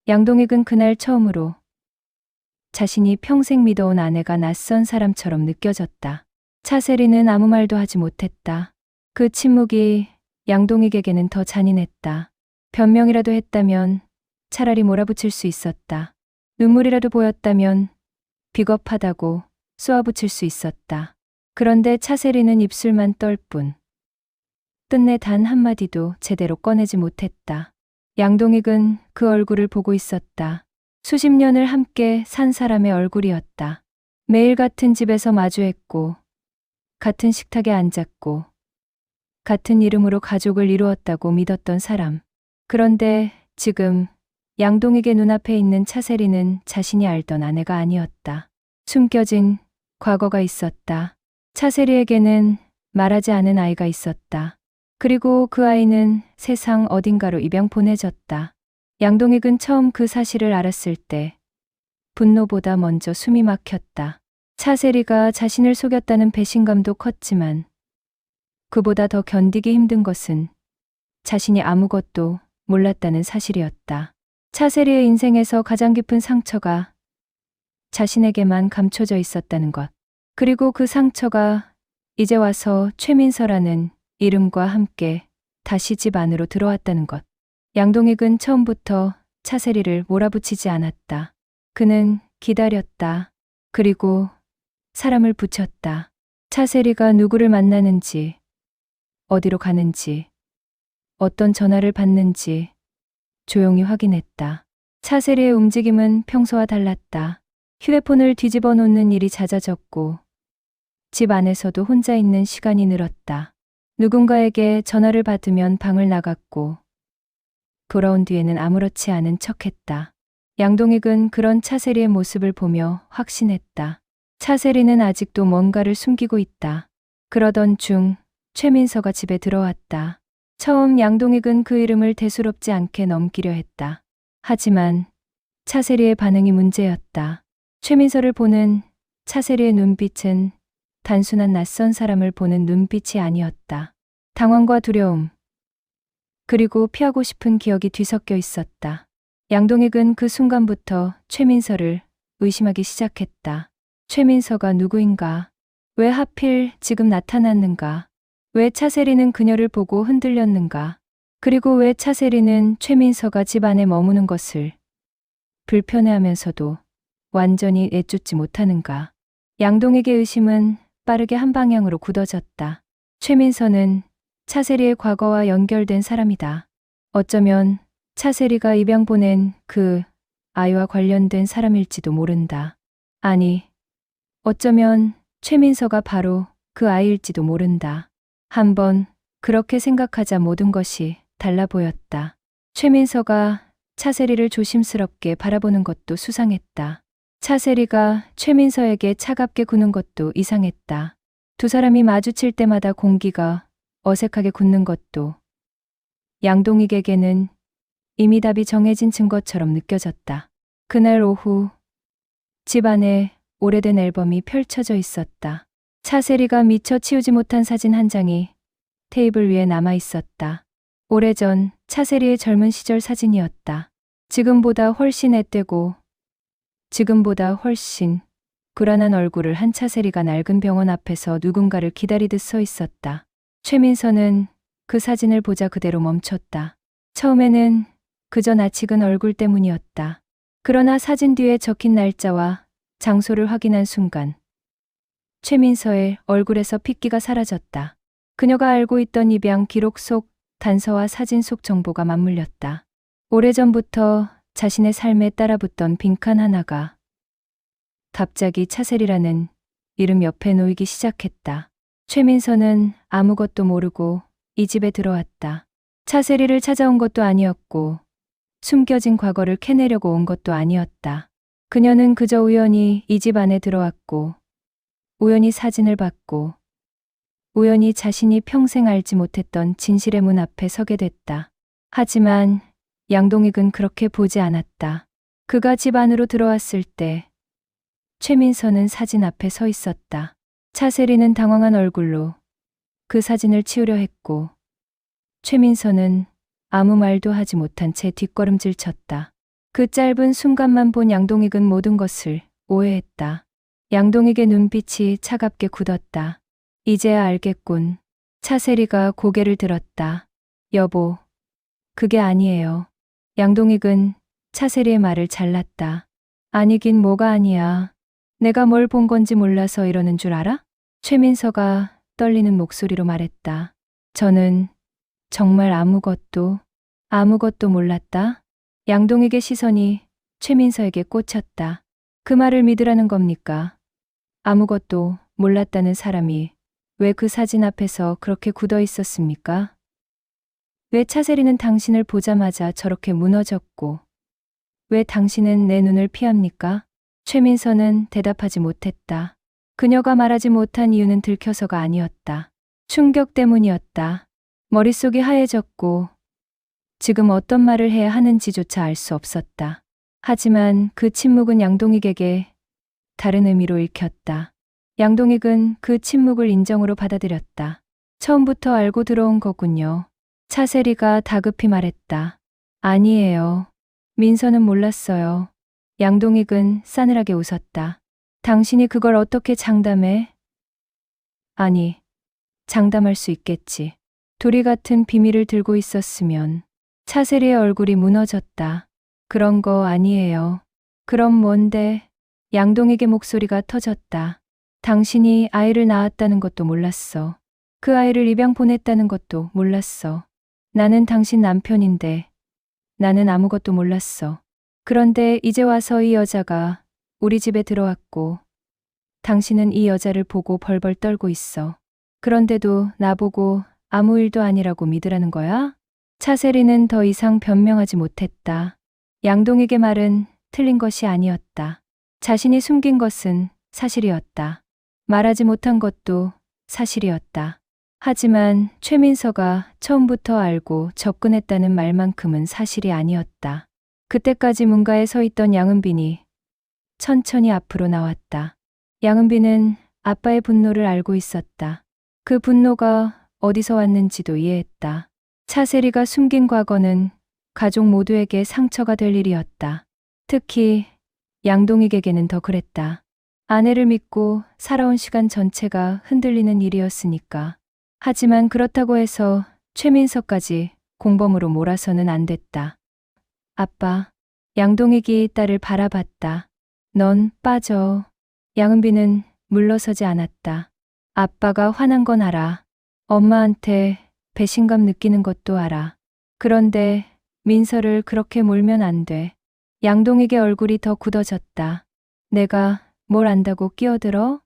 양동익은 그날 처음으로 자신이 평생 믿어온 아내가 낯선 사람처럼 느껴졌다. 차세리는 아무 말도 하지 못했다. 그 침묵이 양동익에게는 더 잔인했다. 변명이라도 했다면 차라리 몰아붙일 수 있었다. 눈물이라도 보였다면 비겁하다고 쏘아붙일 수 있었다. 그런데 차세리는 입술만 떨 뿐 끝내 단 한마디도 제대로 꺼내지 못했다. 양동익은 그 얼굴을 보고 있었다. 수십 년을 함께 산 사람의 얼굴이었다. 매일 같은 집에서 마주했고 같은 식탁에 앉았고 같은 이름으로 가족을 이루었다고 믿었던 사람. 그런데 지금 양동익의 눈앞에 있는 차세리는 자신이 알던 아내가 아니었다. 숨겨진 과거가 있었다. 차세리에게는 말하지 않은 아이가 있었다. 그리고 그 아이는 세상 어딘가로 입양 보내졌다. 양동익은 처음 그 사실을 알았을 때 분노보다 먼저 숨이 막혔다. 차세리가 자신을 속였다는 배신감도 컸지만 그보다 더 견디기 힘든 것은 자신이 아무것도 몰랐다는 사실이었다. 차세리의 인생에서 가장 깊은 상처가 자신에게만 감춰져 있었다는 것. 그리고 그 상처가 이제 와서 최민서라는 이름과 함께 다시 집 안으로 들어왔다는 것. 양동익은 처음부터 차세리를 몰아붙이지 않았다. 그는 기다렸다. 그리고 사람을 붙였다. 차세리가 누구를 만나는지, 어디로 가는지, 어떤 전화를 받는지 조용히 확인했다. 차세리의 움직임은 평소와 달랐다. 휴대폰을 뒤집어 놓는 일이 잦아졌고 집 안에서도 혼자 있는 시간이 늘었다. 누군가에게 전화를 받으면 방을 나갔고 돌아온 뒤에는 아무렇지 않은 척했다. 양동익은 그런 차세리의 모습을 보며 확신했다. 차세리는 아직도 뭔가를 숨기고 있다. 그러던 중 최민서가 집에 들어왔다. 처음 양동익은 그 이름을 대수롭지 않게 넘기려 했다. 하지만 차세리의 반응이 문제였다. 최민서를 보는 차세리의 눈빛은 단순한 낯선 사람을 보는 눈빛이 아니었다. 당황과 두려움, 그리고 피하고 싶은 기억이 뒤섞여 있었다. 양동익은 그 순간부터 최민서를 의심하기 시작했다. 최민서가 누구인가? 왜 하필 지금 나타났는가? 왜 차세리는 그녀를 보고 흔들렸는가? 그리고 왜 차세리는 최민서가 집 안에 머무는 것을 불편해하면서도 완전히 내쫓지 못하는가? 양동익의 의심은 빠르게 한 방향으로 굳어졌다. 최민서는 차세리의 과거와 연결된 사람이다. 어쩌면 차세리가 입양 보낸 그 아이와 관련된 사람일지도 모른다. 아니, 어쩌면 최민서가 바로 그 아이일지도 모른다. 한번 그렇게 생각하자 모든 것이 달라 보였다. 최민서가 차세리를 조심스럽게 바라보는 것도 수상했다. 차세리가 최민서에게 차갑게 구는 것도 이상했다. 두 사람이 마주칠 때마다 공기가 어색하게 굳는 것도 양동익에게는 이미 답이 정해진 증거처럼 느껴졌다. 그날 오후 집 안에 오래된 앨범이 펼쳐져 있었다. 차세리가 미처 치우지 못한 사진 한 장이 테이블 위에 남아 있었다. 오래전 차세리의 젊은 시절 사진이었다. 지금보다 훨씬 앳되고 지금보다 훨씬 불안한 얼굴을 한 차세리가 낡은 병원 앞에서 누군가를 기다리듯 서 있었다. 최민서는 그 사진을 보자 그대로 멈췄다. 처음에는 그저 낯익은 얼굴 때문이었다. 그러나 사진 뒤에 적힌 날짜와 장소를 확인한 순간 최민서의 얼굴에서 핏기가 사라졌다. 그녀가 알고 있던 입양 기록 속 단서와 사진 속 정보가 맞물렸다. 오래전부터 자신의 삶에 따라붙던 빈칸 하나가 갑자기 차세리라는 이름 옆에 놓이기 시작했다. 최민서는 아무것도 모르고 이 집에 들어왔다. 차세리를 찾아온 것도 아니었고 숨겨진 과거를 캐내려고 온 것도 아니었다. 그녀는 그저 우연히 이 집 안에 들어왔고 우연히 사진을 받고 우연히 자신이 평생 알지 못했던 진실의 문 앞에 서게 됐다. 하지만 양동익은 그렇게 보지 않았다. 그가 집 안으로 들어왔을 때 최민서는 사진 앞에 서 있었다. 차세리는 당황한 얼굴로 그 사진을 치우려 했고 최민서는 아무 말도 하지 못한 채 뒷걸음질 쳤다. 그 짧은 순간만 본 양동익은 모든 것을 오해했다. 양동익의 눈빛이 차갑게 굳었다. 이제야 알겠군. 차세리가 고개를 들었다. 여보, 그게 아니에요. 양동익은 차세리의 말을 잘랐다. 아니긴 뭐가 아니야. 내가 뭘 본 건지 몰라서 이러는 줄 알아? 최민서가 떨리는 목소리로 말했다. 저는 정말 아무것도 몰랐다. 양동익의 시선이 최민서에게 꽂혔다. 그 말을 믿으라는 겁니까? 아무것도 몰랐다는 사람이 왜 그 사진 앞에서 그렇게 굳어 있었습니까? 왜 차세리는 당신을 보자마자 저렇게 무너졌고, 왜 당신은 내 눈을 피합니까? 최민서는 대답하지 못했다. 그녀가 말하지 못한 이유는 들켜서가 아니었다. 충격 때문이었다. 머릿속이 하얘졌고 지금 어떤 말을 해야 하는지조차 알 수 없었다. 하지만 그 침묵은 양동익에게 다른 의미로 읽혔다. 양동익은 그 침묵을 인정으로 받아들였다. 처음부터 알고 들어온 거군요. 차세리가 다급히 말했다. 아니에요. 민서는 몰랐어요. 양동익은 싸늘하게 웃었다. 당신이 그걸 어떻게 장담해? 아니, 장담할 수 있겠지. 둘이 같은 비밀을 들고 있었으면. 차세리의 얼굴이 무너졌다. 그런 거 아니에요. 그럼 뭔데? 양동익의 목소리가 터졌다. 당신이 아이를 낳았다는 것도 몰랐어. 그 아이를 입양 보냈다는 것도 몰랐어. 나는 당신 남편인데 나는 아무것도 몰랐어. 그런데 이제 와서 이 여자가 우리 집에 들어왔고 당신은 이 여자를 보고 벌벌 떨고 있어. 그런데도 나보고 아무 일도 아니라고 믿으라는 거야? 차세리는 더 이상 변명하지 못했다. 양동익의 말은 틀린 것이 아니었다. 자신이 숨긴 것은 사실이었다. 말하지 못한 것도 사실이었다. 하지만 최민서가 처음부터 알고 접근했다는 말만큼은 사실이 아니었다. 그때까지 문가에 서 있던 양은빈이 천천히 앞으로 나왔다. 양은빈은 아빠의 분노를 알고 있었다. 그 분노가 어디서 왔는지도 이해했다. 차세리가 숨긴 과거는 가족 모두에게 상처가 될 일이었다. 특히 양동익에게는 더 그랬다. 아내를 믿고 살아온 시간 전체가 흔들리는 일이었으니까. 하지만 그렇다고 해서 최민서까지 공범으로 몰아서는 안 됐다. 아빠, 양동익이 딸을 바라봤다. 넌 빠져. 양은비는 물러서지 않았다. 아빠가 화난 건 알아. 엄마한테 배신감 느끼는 것도 알아. 그런데 민서를 그렇게 몰면 안 돼. 양동익의 얼굴이 더 굳어졌다. 내가 뭘 안다고 끼어들어?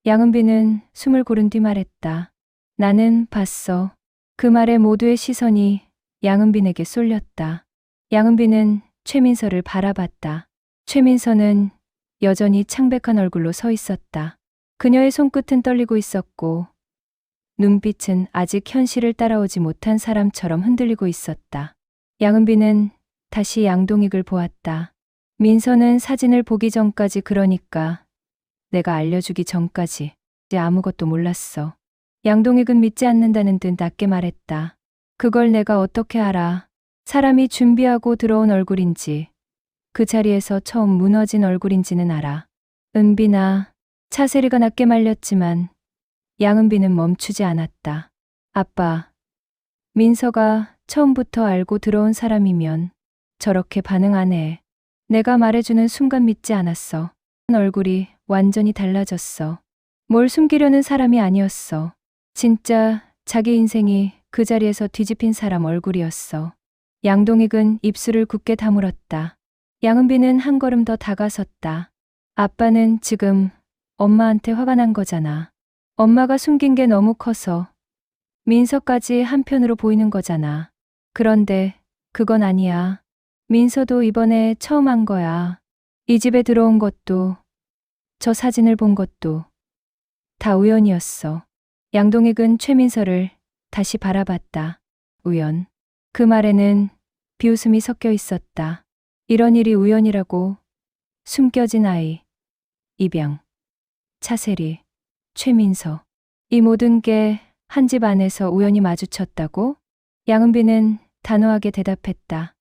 양은비는 숨을 고른 뒤 말했다. 나는 봤어. 그 말에 모두의 시선이 양은빈에게 쏠렸다. 양은빈은 최민서를 바라봤다. 최민서는 여전히 창백한 얼굴로 서 있었다. 그녀의 손끝은 떨리고 있었고 눈빛은 아직 현실을 따라오지 못한 사람처럼 흔들리고 있었다. 양은비는 다시 양동익을 보았다. 민서는 사진을 보기 전까지, 그러니까 내가 알려주기 전까지 아무것도 몰랐어. 양동익은 믿지 않는다는 듯 낮게 말했다. 그걸 내가 어떻게 알아? 사람이 준비하고 들어온 얼굴인지 그 자리에서 처음 무너진 얼굴인지는 알아. 은빈아. 차세리가 낮게 말렸지만 양은비는 멈추지 않았다. 아빠, 민서가 처음부터 알고 들어온 사람이면 저렇게 반응 안 해. 내가 말해주는 순간 믿지 않았어. 얼굴이 완전히 달라졌어. 뭘 숨기려는 사람이 아니었어. 진짜 자기 인생이 그 자리에서 뒤집힌 사람 얼굴이었어. 양동익은 입술을 굳게 다물었다. 양은비는 한 걸음 더 다가섰다. 아빠는 지금 엄마한테 화가 난 거잖아. 엄마가 숨긴 게 너무 커서 민서까지 한편으로 보이는 거잖아. 그런데 그건 아니야. 민서도 이번에 처음 한 거야. 이 집에 들어온 것도 저 사진을 본 것도 다 우연이었어. 양동익은 최민서를 다시 바라봤다. 우연. 그 말에는 비웃음이 섞여 있었다. 이런 일이 우연이라고. 숨겨진 아이, 입양, 차세리, 최민서. 이 모든 게 한 집 안에서 우연히 마주쳤다고? 양은비는 단호하게 대답했다.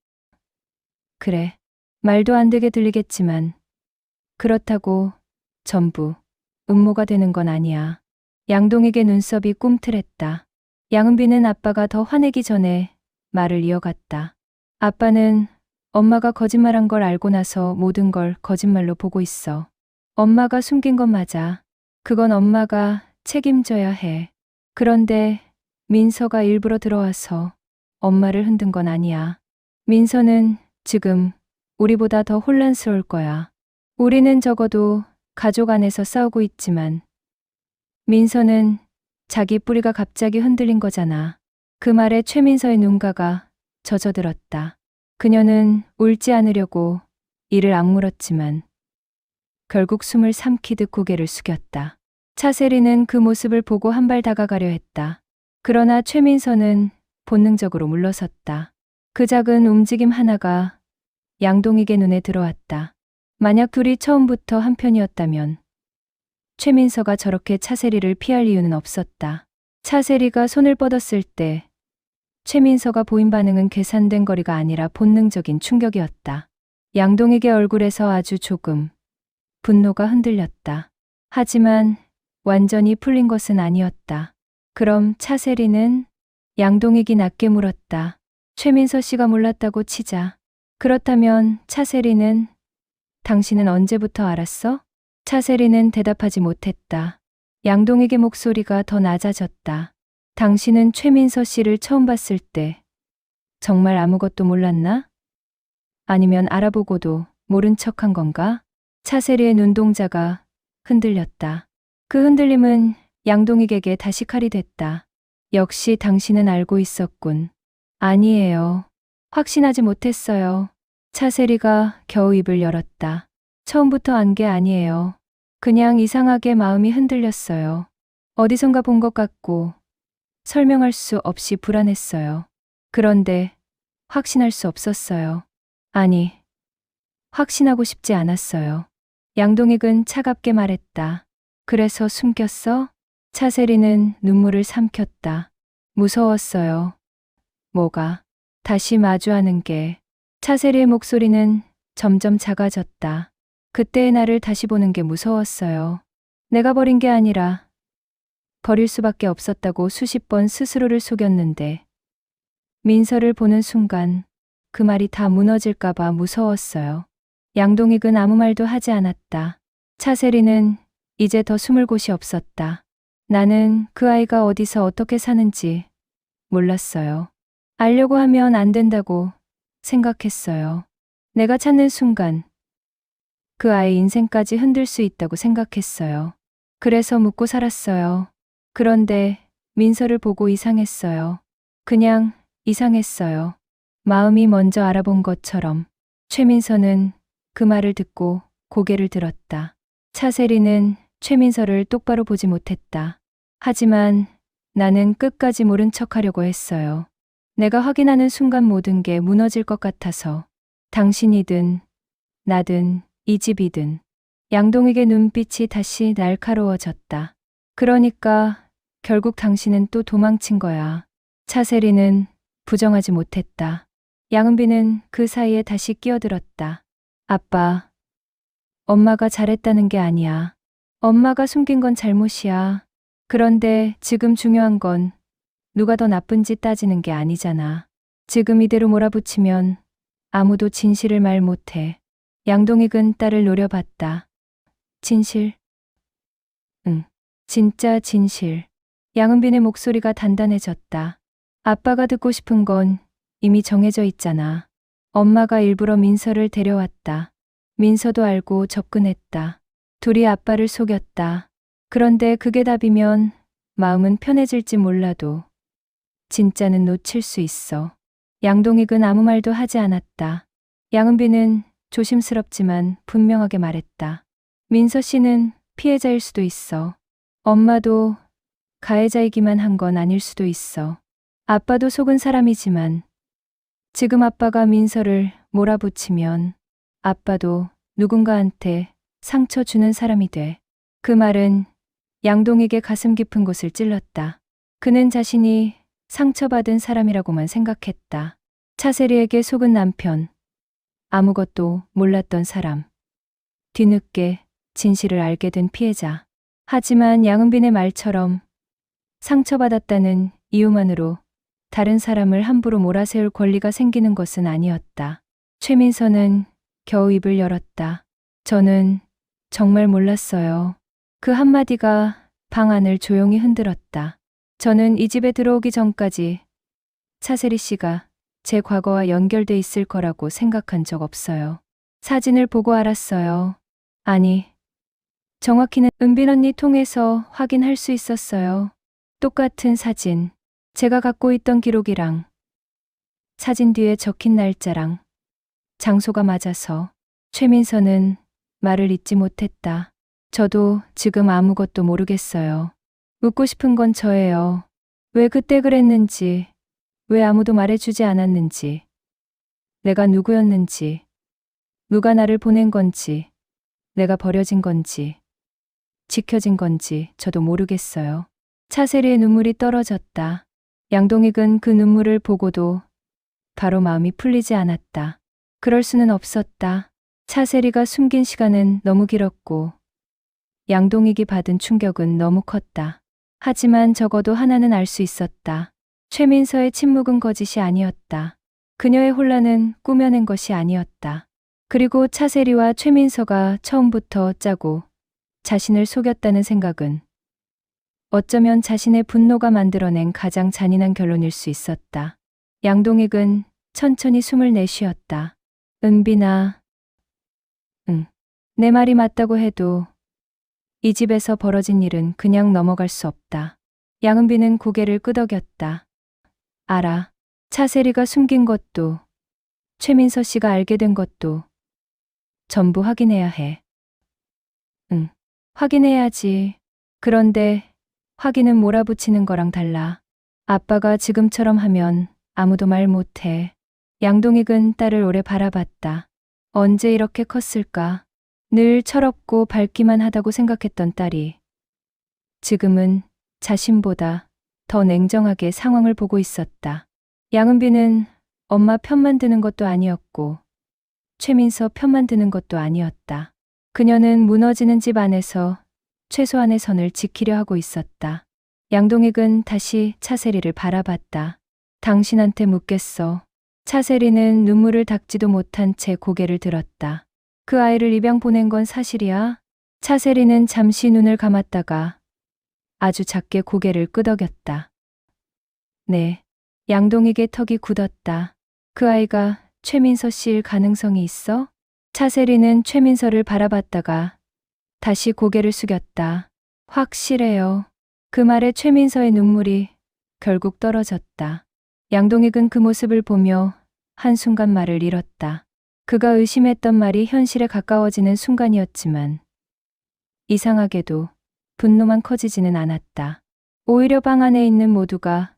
그래. 말도 안 되게 들리겠지만 그렇다고 전부 음모가 되는 건 아니야. 양동익의 눈썹이 꿈틀했다. 양은비는 아빠가 더 화내기 전에 말을 이어갔다. 아빠는 엄마가 거짓말한 걸 알고 나서 모든 걸 거짓말로 보고 있어. 엄마가 숨긴 건 맞아. 그건 엄마가 책임져야 해. 그런데 민서가 일부러 들어와서 엄마를 흔든 건 아니야. 민서는 지금 우리보다 더 혼란스러울 거야. 우리는 적어도 가족 안에서 싸우고 있지만 민서는 자기 뿌리가 갑자기 흔들린 거잖아. 그 말에 최민서의 눈가가 젖어들었다. 그녀는 울지 않으려고 이를 악물었지만 결국 숨을 삼키듯 고개를 숙였다. 차세리는 그 모습을 보고 한 발 다가가려 했다. 그러나 최민서는 본능적으로 물러섰다. 그 작은 움직임 하나가 양동익의 눈에 들어왔다. 만약 둘이 처음부터 한편이었다면 최민서가 저렇게 차세리를 피할 이유는 없었다. 차세리가 손을 뻗었을 때 최민서가 보인 반응은 계산된 거리가 아니라 본능적인 충격이었다. 양동익의 얼굴에서 아주 조금 분노가 흔들렸다. 하지만 완전히 풀린 것은 아니었다. 그럼 차세리는? 양동익이 낮게 물었다. 최민서 씨가 몰랐다고 치자. 그렇다면 차세리는? 당신은 언제부터 알았어? 차세리는 대답하지 못했다. 양동익의 목소리가 더 낮아졌다. 당신은 최민서 씨를 처음 봤을 때 정말 아무것도 몰랐나? 아니면 알아보고도 모른 척한 건가? 차세리의 눈동자가 흔들렸다. 그 흔들림은 양동익에게 다시 칼이 됐다. 역시 당신은 알고 있었군. 아니에요. 확신하지 못했어요. 차세리가 겨우 입을 열었다. 처음부터 안 게 아니에요. 그냥 이상하게 마음이 흔들렸어요. 어디선가 본 것 같고 설명할 수 없이 불안했어요. 그런데 확신할 수 없었어요. 아니, 확신하고 싶지 않았어요. 양동익은 차갑게 말했다. 그래서 숨겼어? 차세리는 눈물을 삼켰다. 무서웠어요. 뭐가? 다시 마주하는 게. 차세리의 목소리는 점점 작아졌다. 그때의 나를 다시 보는 게 무서웠어요. 내가 버린 게 아니라 버릴 수밖에 없었다고 수십 번 스스로를 속였는데 민서를 보는 순간 그 말이 다 무너질까 봐 무서웠어요. 양동익은 아무 말도 하지 않았다. 차세리는 이제 더 숨을 곳이 없었다. 나는 그 아이가 어디서 어떻게 사는지 몰랐어요. 알려고 하면 안 된다고 생각했어요. 내가 찾는 순간 그 아이 인생까지 흔들 수 있다고 생각했어요. 그래서 묻고 살았어요. 그런데 민서를 보고 이상했어요. 그냥 이상했어요. 마음이 먼저 알아본 것처럼. 최민서는 그 말을 듣고 고개를 들었다. 차세리는 최민서를 똑바로 보지 못했다. 하지만 나는 끝까지 모른 척하려고 했어요. 내가 확인하는 순간 모든 게 무너질 것 같아서. 당신이든 나든 이 집이든. 양동익의 눈빛이 다시 날카로워졌다. 그러니까 결국 당신은 또 도망친 거야. 차세리는 부정하지 못했다. 양은비는 그 사이에 다시 끼어들었다. 아빠, 엄마가 잘했다는 게 아니야. 엄마가 숨긴 건 잘못이야. 그런데 지금 중요한 건 누가 더 나쁜지 따지는 게 아니잖아. 지금 이대로 몰아붙이면 아무도 진실을 말 못해. 양동익은 딸을 노려봤다. 진실? 응, 진짜 진실. 양은빈의 목소리가 단단해졌다. 아빠가 듣고 싶은 건 이미 정해져 있잖아. 엄마가 일부러 민서를 데려왔다. 민서도 알고 접근했다. 둘이 아빠를 속였다. 그런데 그게 답이면 마음은 편해질지 몰라도 진짜는 놓칠 수 있어. 양동익은 아무 말도 하지 않았다. 양은비는 조심스럽지만 분명하게 말했다. 민서 씨는 피해자일 수도 있어. 엄마도 가해자이기만 한 건 아닐 수도 있어. 아빠도 속은 사람이지만 지금 아빠가 민서를 몰아붙이면 아빠도 누군가한테 상처 주는 사람이 돼. 그 말은 양동익의 가슴 깊은 곳을 찔렀다. 그는 자신이 상처받은 사람이라고만 생각했다. 차세리에게 속은 남편, 아무것도 몰랐던 사람. 뒤늦게 진실을 알게 된 피해자. 하지만 양은빈의 말처럼 상처받았다는 이유만으로 다른 사람을 함부로 몰아세울 권리가 생기는 것은 아니었다. 최민서는 겨우 입을 열었다. 저는 정말 몰랐어요. 그 한마디가 방 안을 조용히 흔들었다. 저는 이 집에 들어오기 전까지 차세리 씨가 제 과거와 연결돼 있을 거라고 생각한 적 없어요. 사진을 보고 알았어요. 아니, 정확히는 은빈 언니 통해서 확인할 수 있었어요. 똑같은 사진, 제가 갖고 있던 기록이랑 사진 뒤에 적힌 날짜랑 장소가 맞아서 최민서는 말을 잇지 못했다. 저도 지금 아무것도 모르겠어요. 묻고 싶은 건 저예요. 왜 그때 그랬는지, 왜 아무도 말해주지 않았는지, 내가 누구였는지, 누가 나를 보낸 건지, 내가 버려진 건지, 지켜진 건지 저도 모르겠어요. 차세리의 눈물이 떨어졌다. 양동익은 그 눈물을 보고도 바로 마음이 풀리지 않았다. 그럴 수는 없었다. 차세리가 숨긴 시간은 너무 길었고 양동익이 받은 충격은 너무 컸다. 하지만 적어도 하나는 알 수 있었다. 최민서의 침묵은 거짓이 아니었다. 그녀의 혼란은 꾸며낸 것이 아니었다. 그리고 차세리와 최민서가 처음부터 짜고 자신을 속였다는 생각은 어쩌면 자신의 분노가 만들어낸 가장 잔인한 결론일 수 있었다. 양동익은 천천히 숨을 내쉬었다. 은빈아, 응, 내 말이 맞다고 해도 이 집에서 벌어진 일은 그냥 넘어갈 수 없다. 양은빈은 고개를 끄덕였다. 알아. 차세리가 숨긴 것도 최민서 씨가 알게 된 것도 전부 확인해야 해. 응, 확인해야지. 그런데 확인은 몰아붙이는 거랑 달라. 아빠가 지금처럼 하면 아무도 말 못해. 양동익은 딸을 오래 바라봤다. 언제 이렇게 컸을까? 늘 철없고 밝기만 하다고 생각했던 딸이 지금은 자신보다 더 냉정하게 상황을 보고 있었다. 양은빈은 엄마 편만 드는 것도 아니었고 최민서 편만 드는 것도 아니었다. 그녀는 무너지는 집 안에서 최소한의 선을 지키려 하고 있었다. 양동익은 다시 차세리를 바라봤다. 당신한테 묻겠어. 차세리는 눈물을 닦지도 못한 채 고개를 들었다. 그 아이를 입양 보낸 건 사실이야? 차세리는 잠시 눈을 감았다가 아주 작게 고개를 끄덕였다. 네. 양동익의 턱이 굳었다. 그 아이가 최민서 씨일 가능성이 있어? 차세리는 최민서를 바라봤다가 다시 고개를 숙였다. 확실해요. 그 말에 최민서의 눈물이 결국 떨어졌다. 양동익은 그 모습을 보며 한순간 말을 잃었다. 그가 의심했던 말이 현실에 가까워지는 순간이었지만 이상하게도 분노만 커지지는 않았다. 오히려 방 안에 있는 모두가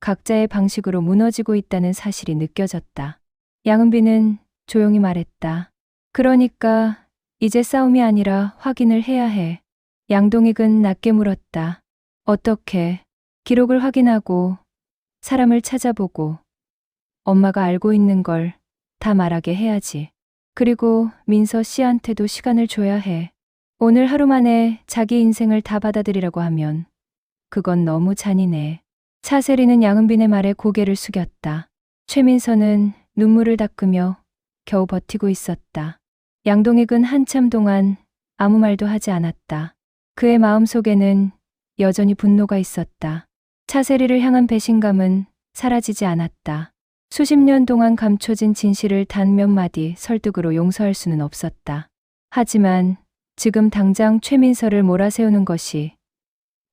각자의 방식으로 무너지고 있다는 사실이 느껴졌다. 양은빈은 조용히 말했다. 그러니까 이제 싸움이 아니라 확인을 해야 해. 양동익은 낮게 물었다. 어떻게? 기록을 확인하고 사람을 찾아보고 엄마가 알고 있는 걸 다 말하게 해야지. 그리고 민서 씨한테도 시간을 줘야 해. 오늘 하루 만에 자기 인생을 다 받아들이라고 하면 그건 너무 잔인해. 차세리는 양은빈의 말에 고개를 숙였다. 최민서는 눈물을 닦으며 겨우 버티고 있었다. 양동익은 한참 동안 아무 말도 하지 않았다. 그의 마음속에는 여전히 분노가 있었다. 차세리를 향한 배신감은 사라지지 않았다. 수십 년 동안 감춰진 진실을 단 몇 마디 설득으로 용서할 수는 없었다. 하지만 지금 당장 최민서를 몰아세우는 것이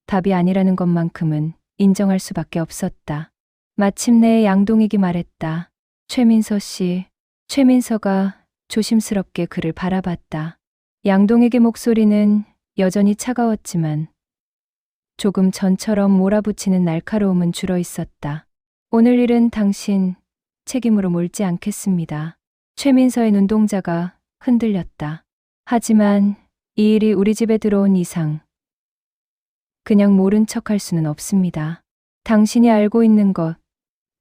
답이 아니라는 것만큼은 인정할 수밖에 없었다. 마침내 양동익이 말했다. 최민서 씨. 최민서가 조심스럽게 그를 바라봤다. 양동익의 목소리는 여전히 차가웠지만 조금 전처럼 몰아붙이는 날카로움은 줄어 있었다. 오늘 일은 당신 책임으로 몰지 않겠습니다. 최민서의 눈동자가 흔들렸다. 하지만 이 일이 우리 집에 들어온 이상 그냥 모른 척할 수는 없습니다. 당신이 알고 있는 것,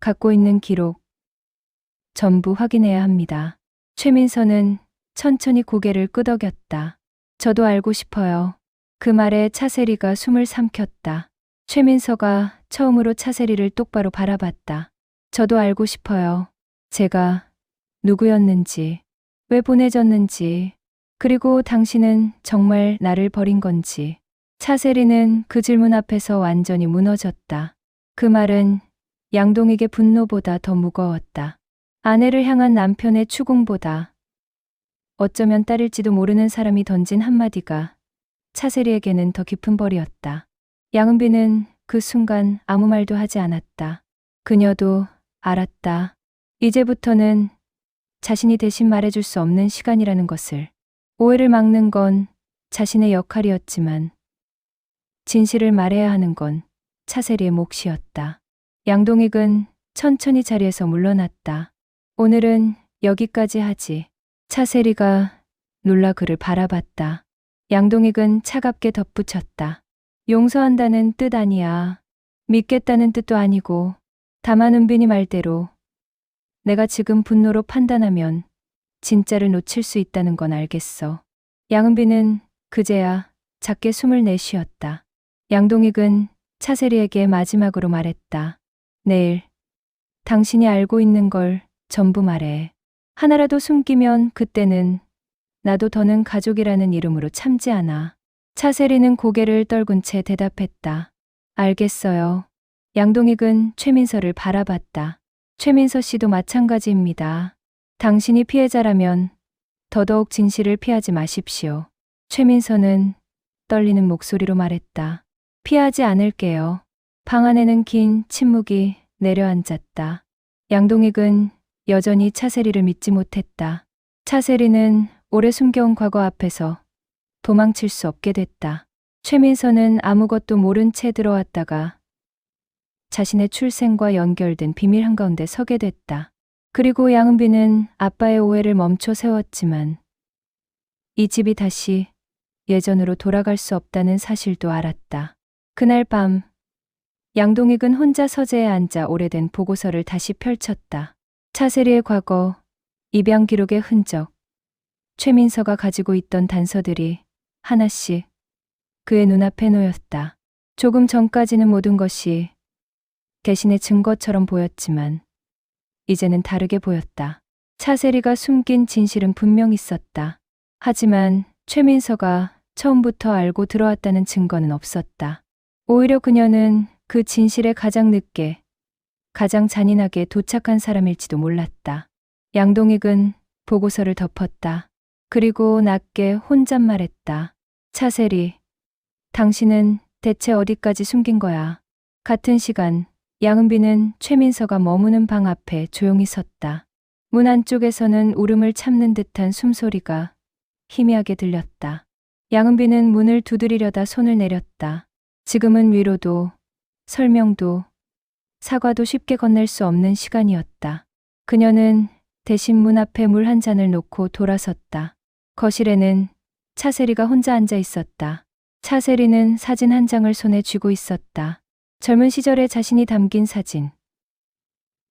갖고 있는 기록 전부 확인해야 합니다. 최민서는 천천히 고개를 끄덕였다. 저도 알고 싶어요. 그 말에 차세리가 숨을 삼켰다. 최민서가 처음으로 차세리를 똑바로 바라봤다. 저도 알고 싶어요. 제가 누구였는지, 왜 보내졌는지, 그리고 당신은 정말 나를 버린 건지. 차세리는 그 질문 앞에서 완전히 무너졌다. 그 말은 양동익의 분노보다 더 무거웠다. 아내를 향한 남편의 추궁보다 어쩌면 딸일지도 모르는 사람이 던진 한마디가 차세리에게는 더 깊은 벌이었다. 양은비는 그 순간 아무 말도 하지 않았다. 그녀도 알았다. 이제부터는 자신이 대신 말해줄 수 없는 시간이라는 것을. 오해를 막는 건 자신의 역할이었지만 진실을 말해야 하는 건 차세리의 몫이었다. 양동익은 천천히 자리에서 물러났다. 오늘은 여기까지 하지. 차세리가 놀라 그를 바라봤다. 양동익은 차갑게 덧붙였다. 용서한다는 뜻 아니야. 믿겠다는 뜻도 아니고, 다만 은빈이 말대로 내가 지금 분노로 판단하면 진짜를 놓칠 수 있다는 건 알겠어. 양은비는 그제야 작게 숨을 내쉬었다. 양동익은 차세리에게 마지막으로 말했다. 내일 당신이 알고 있는 걸 전부 말해. 하나라도 숨기면 그때는 나도 더는 가족이라는 이름으로 참지 않아. 차세리는 고개를 떨군 채 대답했다. 알겠어요. 양동익은 최민서를 바라봤다. 최민서 씨도 마찬가지입니다. 당신이 피해자라면 더더욱 진실을 피하지 마십시오. 최민서는 떨리는 목소리로 말했다. 피하지 않을게요. 방 안에는 긴 침묵이 내려앉았다. 양동익은 여전히 차세리를 믿지 못했다. 차세리는 오래 숨겨온 과거 앞에서 도망칠 수 없게 됐다. 최민서는 아무것도 모른 채 들어왔다가 자신의 출생과 연결된 비밀 한가운데 서게 됐다. 그리고 양은비는 아빠의 오해를 멈춰 세웠지만 이 집이 다시 예전으로 돌아갈 수 없다는 사실도 알았다. 그날 밤 양동익은 혼자 서재에 앉아 오래된 보고서를 다시 펼쳤다. 차세리의 과거, 입양 기록의 흔적, 최민서가 가지고 있던 단서들이 하나씩 그의 눈앞에 놓였다. 조금 전까지는 모든 것이 개신의 증거처럼 보였지만 이제는 다르게 보였다. 차세리가 숨긴 진실은 분명 있었다. 하지만 최민서가 처음부터 알고 들어왔다는 증거는 없었다. 오히려 그녀는 그 진실에 가장 늦게, 가장 잔인하게 도착한 사람일지도 몰랐다. 양동익은 보고서를 덮었다. 그리고 낮게 혼잣말했다. 차세리, 당신은 대체 어디까지 숨긴 거야? 같은 시간 양은비는 최민서가 머무는 방 앞에 조용히 섰다. 문 안쪽에서는 울음을 참는 듯한 숨소리가 희미하게 들렸다. 양은비는 문을 두드리려다 손을 내렸다. 지금은 위로도 설명도 사과도 쉽게 건넬 수 없는 시간이었다. 그녀는 대신 문 앞에 물 한 잔을 놓고 돌아섰다. 거실에는 차세리가 혼자 앉아 있었다. 차세리는 사진 한 장을 손에 쥐고 있었다. 젊은 시절의 자신이 담긴 사진.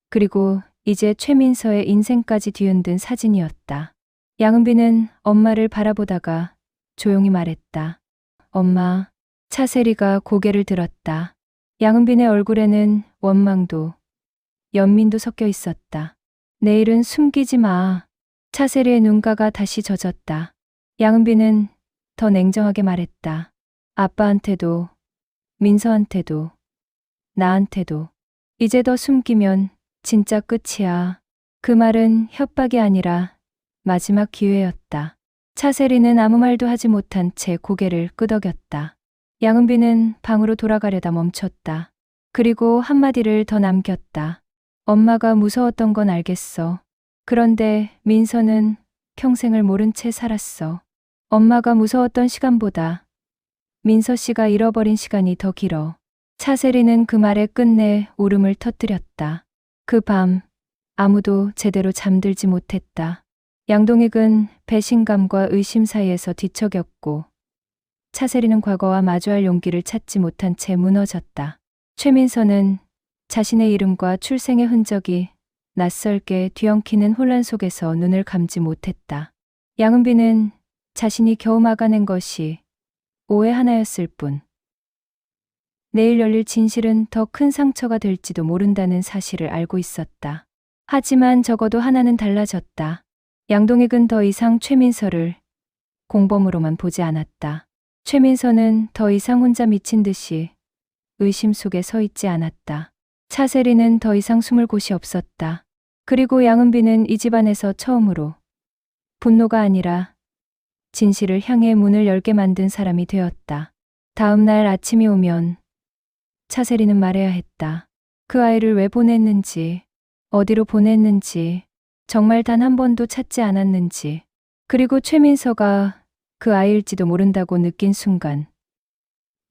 그리고 이제 최민서의 인생까지 뒤흔든 사진이었다. 양은비는 엄마를 바라보다가 조용히 말했다. 엄마. 차세리가 고개를 들었다. 양은빈의 얼굴에는 원망도, 연민도 섞여 있었다. 내일은 숨기지 마. 차세리의 눈가가 다시 젖었다. 양은빈은 더 냉정하게 말했다. 아빠한테도, 민서한테도, 나한테도. 이제 더 숨기면 진짜 끝이야. 그 말은 협박이 아니라 마지막 기회였다. 차세리는 아무 말도 하지 못한 채 고개를 끄덕였다. 양은비는 방으로 돌아가려다 멈췄다. 그리고 한마디를 더 남겼다. 엄마가 무서웠던 건 알겠어. 그런데 민서는 평생을 모른 채 살았어. 엄마가 무서웠던 시간보다 민서 씨가 잃어버린 시간이 더 길어. 차세리는 그 말에 끝내 울음을 터뜨렸다. 그 밤 아무도 제대로 잠들지 못했다. 양동익은 배신감과 의심 사이에서 뒤척였고 차세리는 과거와 마주할 용기를 찾지 못한 채 무너졌다. 최민서는 자신의 이름과 출생의 흔적이 낯설게 뒤엉키는 혼란 속에서 눈을 감지 못했다. 양은비는 자신이 겨우 막아낸 것이 오해 하나였을 뿐 내일 열릴 진실은 더 큰 상처가 될지도 모른다는 사실을 알고 있었다. 하지만 적어도 하나는 달라졌다. 양동익은 더 이상 최민서를 공범으로만 보지 않았다. 최민서는 더 이상 혼자 미친 듯이 의심 속에 서 있지 않았다. 차세리는 더 이상 숨을 곳이 없었다. 그리고 양은비는 이 집안에서 처음으로 분노가 아니라 진실을 향해 문을 열게 만든 사람이 되었다. 다음 날 아침이 오면 차세리는 말해야 했다. 그 아이를 왜 보냈는지, 어디로 보냈는지, 정말 단 한 번도 찾지 않았는지, 그리고 최민서가 그 아이일지도 모른다고 느낀 순간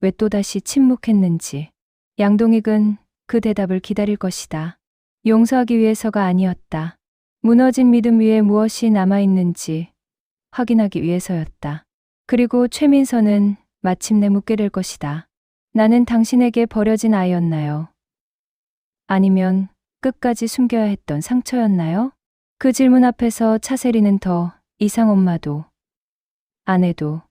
왜 또다시 침묵했는지. 양동익은 그 대답을 기다릴 것이다. 용서하기 위해서가 아니었다. 무너진 믿음 위에 무엇이 남아있는지 확인하기 위해서였다. 그리고 최민서는 마침내 묻게 될 것이다. 나는 당신에게 버려진 아이였나요? 아니면 끝까지 숨겨야 했던 상처였나요? 그 질문 앞에서 차세리는 더 이상 엄마도 아내도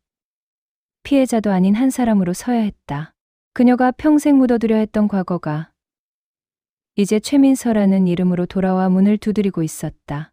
피해자도 아닌 한 사람으로 서야 했다. 그녀가 평생 묻어두려 했던 과거가 이제 최민서라는 이름으로 돌아와 문을 두드리고 있었다.